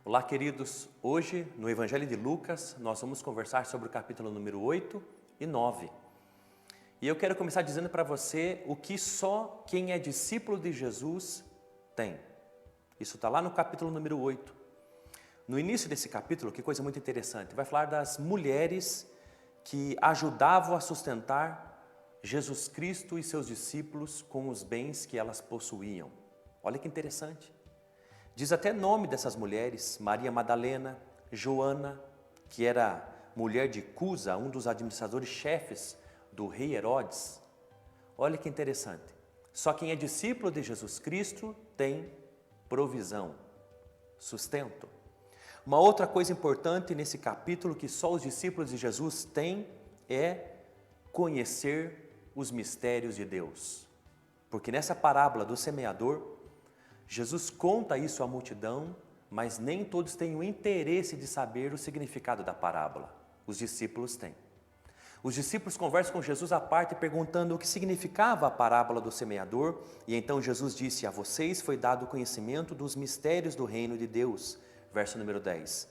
Olá, queridos. Hoje, no Evangelho de Lucas, nós vamos conversar sobre o capítulo número 8 e 9. E eu quero começar dizendo para você o que só quem é discípulo de Jesus tem. Isso está lá no capítulo número 8. No início desse capítulo, que coisa muito interessante, vai falar das mulheres que ajudavam a sustentar Jesus Cristo e seus discípulos com os bens que elas possuíam. Olha que interessante. Diz até nome dessas mulheres: Maria Madalena, Joana, que era mulher de Cusa, um dos administradores-chefes do rei Herodes. Olha que interessante. Só quem é discípulo de Jesus Cristo tem provisão, sustento. Uma outra coisa importante nesse capítulo que só os discípulos de Jesus têm é conhecer os mistérios de Deus. Porque nessa parábola do semeador, Jesus conta isso à multidão, mas nem todos têm o interesse de saber o significado da parábola. Os discípulos têm. Os discípulos conversam com Jesus à parte perguntando o que significava a parábola do semeador, e então Jesus disse: a vocês foi dado o conhecimento dos mistérios do reino de Deus. Verso número 10.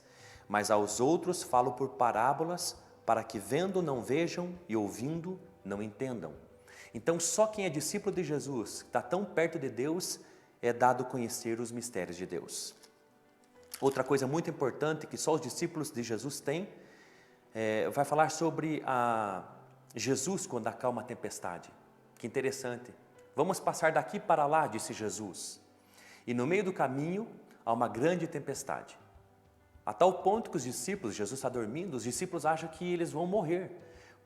Mas aos outros falo por parábolas, para que vendo não vejam e ouvindo não entendam. Então só quem é discípulo de Jesus, que está tão perto de Deus, é dado conhecer os mistérios de Deus. Outra coisa muito importante que só os discípulos de Jesus têm, vai falar sobre Jesus quando acalma a tempestade. Que interessante. Vamos passar daqui para lá, disse Jesus. E no meio do caminho há uma grande tempestade. A tal ponto que os discípulos, Jesus está dormindo, os discípulos acham que eles vão morrer,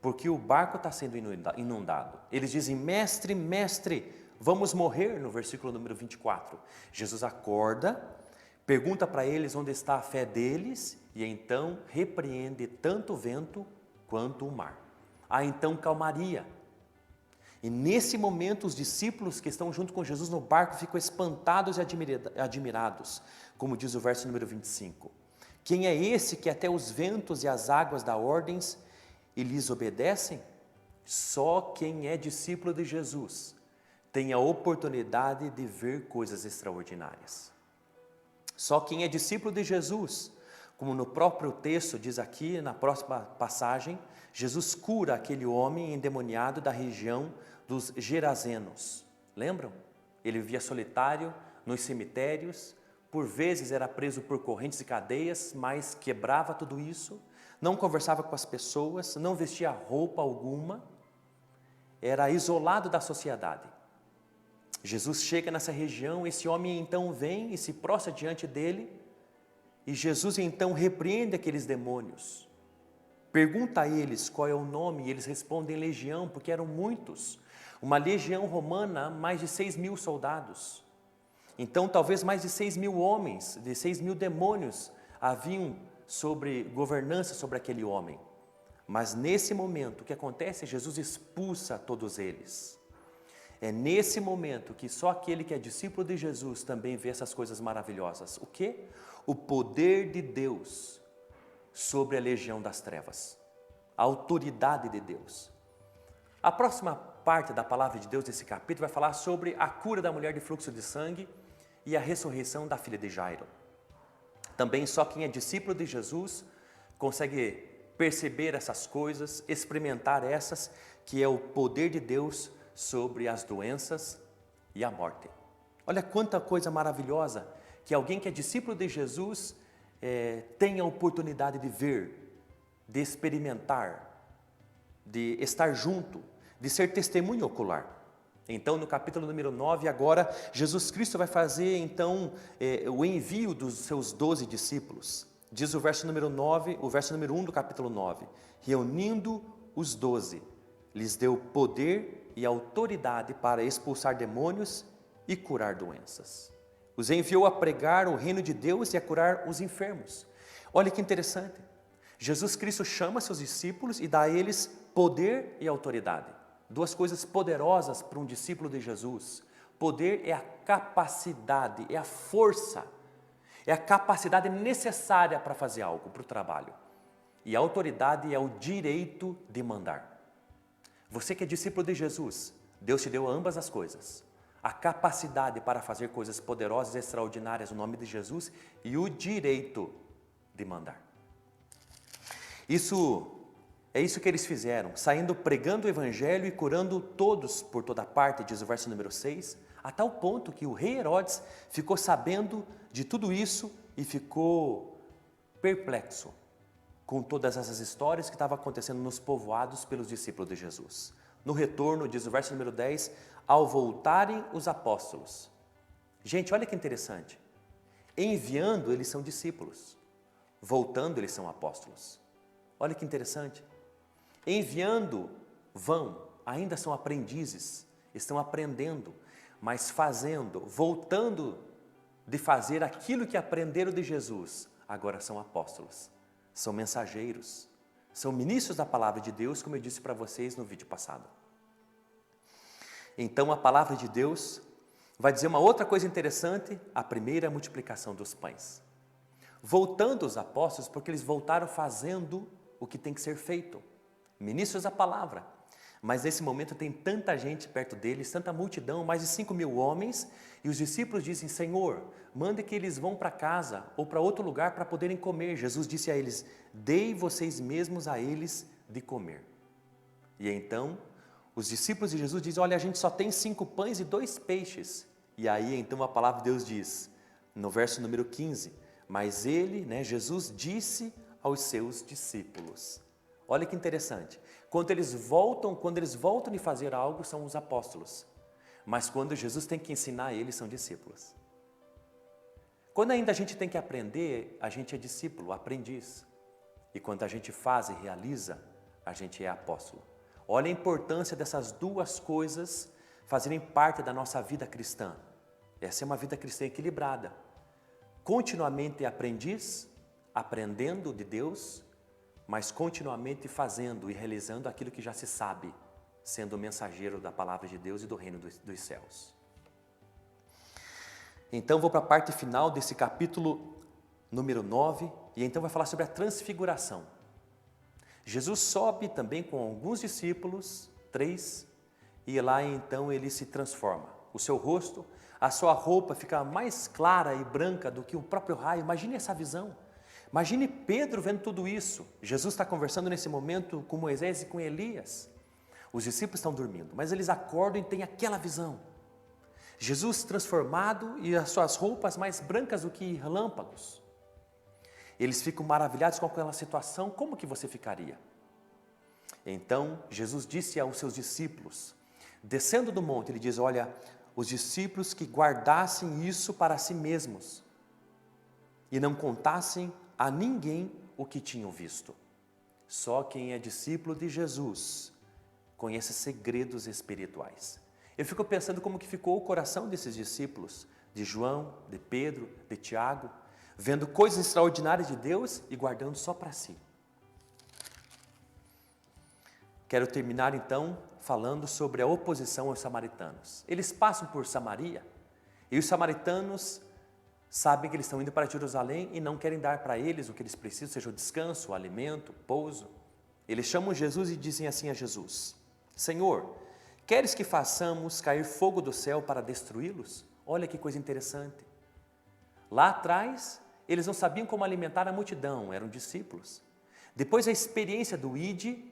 porque o barco está sendo inundado. Eles dizem: mestre, mestre, vamos morrer, no versículo número 24. Jesus acorda, pergunta para eles onde está a fé deles e então repreende tanto o vento quanto o mar. Há então calmaria. E nesse momento os discípulos que estão junto com Jesus no barco ficam espantados e admirados, como diz o verso número 25. Quem é esse que até os ventos e as águas dá ordens e lhes obedecem? Só quem é discípulo de Jesus tem a oportunidade de ver coisas extraordinárias. Só quem é discípulo de Jesus, como no próprio texto diz aqui, na próxima passagem, Jesus cura aquele homem endemoniado da região dos Gerazenos. Lembram? Ele vivia solitário nos cemitérios, por vezes era preso por correntes e cadeias, mas quebrava tudo isso, não conversava com as pessoas, não vestia roupa alguma, era isolado da sociedade. Jesus chega nessa região, esse homem então vem e se prostra diante dele, e Jesus então repreende aqueles demônios. Pergunta a eles qual é o nome, e eles respondem legião, porque eram muitos. Uma legião romana, mais de 6.000 soldados. Então talvez mais de 6.000 homens, de 6.000 demônios haviam sobre governança sobre aquele homem. Mas nesse momento o que acontece? Jesus expulsa todos eles. É nesse momento que só aquele que é discípulo de Jesus também vê essas coisas maravilhosas. O quê? O poder de Deus sobre a legião das trevas. A autoridade de Deus. A próxima parte da palavra de Deus desse capítulo vai falar sobre a cura da mulher de fluxo de sangue e a ressurreição da filha de Jairo. Também só quem é discípulo de Jesus consegue perceber essas coisas, experimentar essas, que é o poder de Deus sobre as doenças e a morte. Olha quanta coisa maravilhosa que alguém que é discípulo de Jesus tem a oportunidade de ver, de experimentar, de estar junto, de ser testemunho ocular. Então no capítulo número 9 agora, Jesus Cristo vai fazer então o envio dos seus 12 discípulos. Diz o verso número 9, o verso número 1 do capítulo 9. Reunindo os 12, lhes deu poder e autoridade para expulsar demônios e curar doenças. Os enviou a pregar o reino de Deus e a curar os enfermos. Olha que interessante. Jesus Cristo chama seus discípulos e dá a eles poder e autoridade. Duas coisas poderosas para um discípulo de Jesus. Poder é a capacidade, é a força, é a capacidade necessária para fazer algo, para o trabalho. E a autoridade é o direito de mandar. Você que é discípulo de Jesus, Deus te deu ambas as coisas. a capacidade para fazer coisas poderosas e extraordinárias no nome de Jesus e o direito de mandar. É isso que eles fizeram, saindo pregando o evangelho e curando todos por toda parte, diz o verso número 6, a tal ponto que o rei Herodes ficou sabendo de tudo isso e ficou perplexo com todas essas histórias que estavam acontecendo nos povoados pelos discípulos de Jesus. No retorno, diz o verso número 10, ao voltarem os apóstolos. Gente, olha que interessante. Enviando, eles são discípulos. Voltando, eles são apóstolos. Olha que interessante. Enviando, vão, ainda são aprendizes, estão aprendendo, mas fazendo, voltando de fazer aquilo que aprenderam de Jesus, agora são apóstolos, são mensageiros, são ministros da palavra de Deus, como eu disse para vocês no vídeo passado. Então a palavra de Deus vai dizer uma outra coisa interessante, a primeira é a multiplicação dos pães. Voltando os apóstolos, porque eles voltaram fazendo o que tem que ser feito, ministros da palavra. Mas nesse momento tem tanta gente perto deles, tanta multidão, mais de 5.000 homens, e os discípulos dizem, Senhor, manda que eles vão para casa ou para outro lugar para poderem comer. Jesus disse a eles, dei vocês mesmos a eles de comer. E então, os discípulos de Jesus dizem, olha, a gente só tem 5 pães e 2 peixes. E aí, então, a palavra de Deus diz, no verso número 15, mas ele, Jesus disse aos seus discípulos. Olha que interessante. Quando eles voltam de fazer algo, são os apóstolos. Mas quando Jesus tem que ensinar eles, são discípulos. Quando ainda a gente tem que aprender, a gente é discípulo, aprendiz. E quando a gente faz e realiza, a gente é apóstolo. Olha a importância dessas duas coisas fazerem parte da nossa vida cristã. Essa é uma vida cristã equilibrada. Continuamente aprendiz, aprendendo de Deus, mas continuamente fazendo e realizando aquilo que já se sabe, sendo mensageiro da palavra de Deus e do reino dos céus. Então vou para a parte final desse capítulo número 9, e então vai falar sobre a transfiguração. Jesus sobe também com alguns discípulos, 3, e lá então ele se transforma. O seu rosto, a sua roupa fica mais clara e branca do que o próprio raio. Imagine essa visão. Imagine Pedro vendo tudo isso. Jesus está conversando nesse momento com Moisés e com Elias. Os discípulos estão dormindo, mas eles acordam e têm aquela visão. Jesus transformado e as suas roupas mais brancas do que relâmpagos. Eles ficam maravilhados com aquela situação. Como que você ficaria? Então, Jesus disse aos seus discípulos, descendo do monte, ele diz, olha, os discípulos que guardassem isso para si mesmos e não contassem a ninguém o que tinham visto. Só quem é discípulo de Jesus conhece segredos espirituais. Eu fico pensando como que ficou o coração desses discípulos, de João, de Pedro, de Tiago, vendo coisas extraordinárias de Deus e guardando só para si. Quero terminar então falando sobre a oposição aos samaritanos. Eles passam por Samaria e os samaritanos sabem que eles estão indo para Jerusalém e não querem dar para eles o que eles precisam, seja o descanso, o alimento, o pouso. Eles chamam Jesus e dizem assim a Jesus, Senhor, queres que façamos cair fogo do céu para destruí-los? Olha que coisa interessante. Lá atrás, eles não sabiam como alimentar a multidão, eram discípulos. Depois da experiência do ID,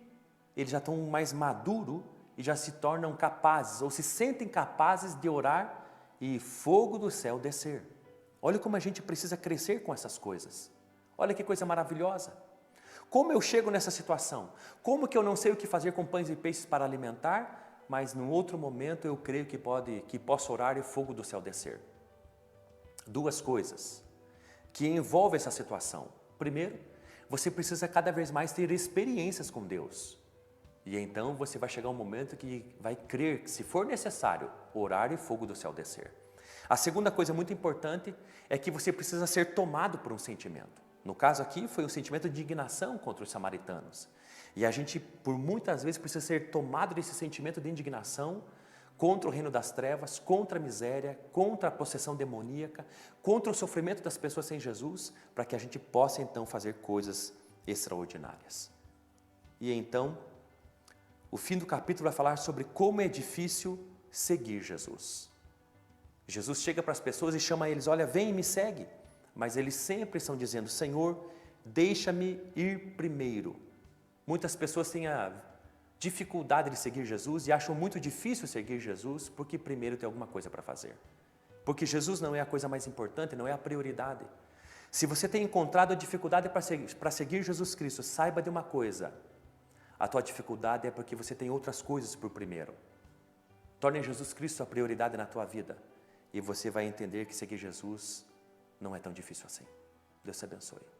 eles já estão mais maduros e já se tornam capazes, ou se sentem capazes de orar e fogo do céu descer. Olha como a gente precisa crescer com essas coisas. Olha que coisa maravilhosa. Como eu chego nessa situação? Como que eu não sei o que fazer com pães e peixes para alimentar, mas num outro momento eu creio que posso orar e fogo do céu descer? Duas coisas que envolvem essa situação. Primeiro, você precisa cada vez mais ter experiências com Deus. E então você vai chegar um momento que vai crer que, se for necessário, orar e fogo do céu descer. A segunda coisa muito importante é que você precisa ser tomado por um sentimento. No caso aqui, foi um sentimento de indignação contra os samaritanos. E a gente, por muitas vezes, precisa ser tomado desse sentimento de indignação contra o reino das trevas, contra a miséria, contra a possessão demoníaca, contra o sofrimento das pessoas sem Jesus, para que a gente possa então fazer coisas extraordinárias. E então, o fim do capítulo vai falar sobre como é difícil seguir Jesus. Jesus chega para as pessoas e chama eles, olha, vem e me segue. Mas eles sempre estão dizendo, Senhor, deixa-me ir primeiro. Muitas pessoas têm a dificuldade de seguir Jesus e acham muito difícil seguir Jesus porque primeiro tem alguma coisa para fazer. Porque Jesus não é a coisa mais importante, não é a prioridade. Se você tem encontrado a dificuldade para seguir Jesus Cristo, saiba de uma coisa, a tua dificuldade é porque você tem outras coisas por primeiro. Torne Jesus Cristo a prioridade na tua vida e você vai entender que seguir Jesus não é tão difícil assim. Deus te abençoe.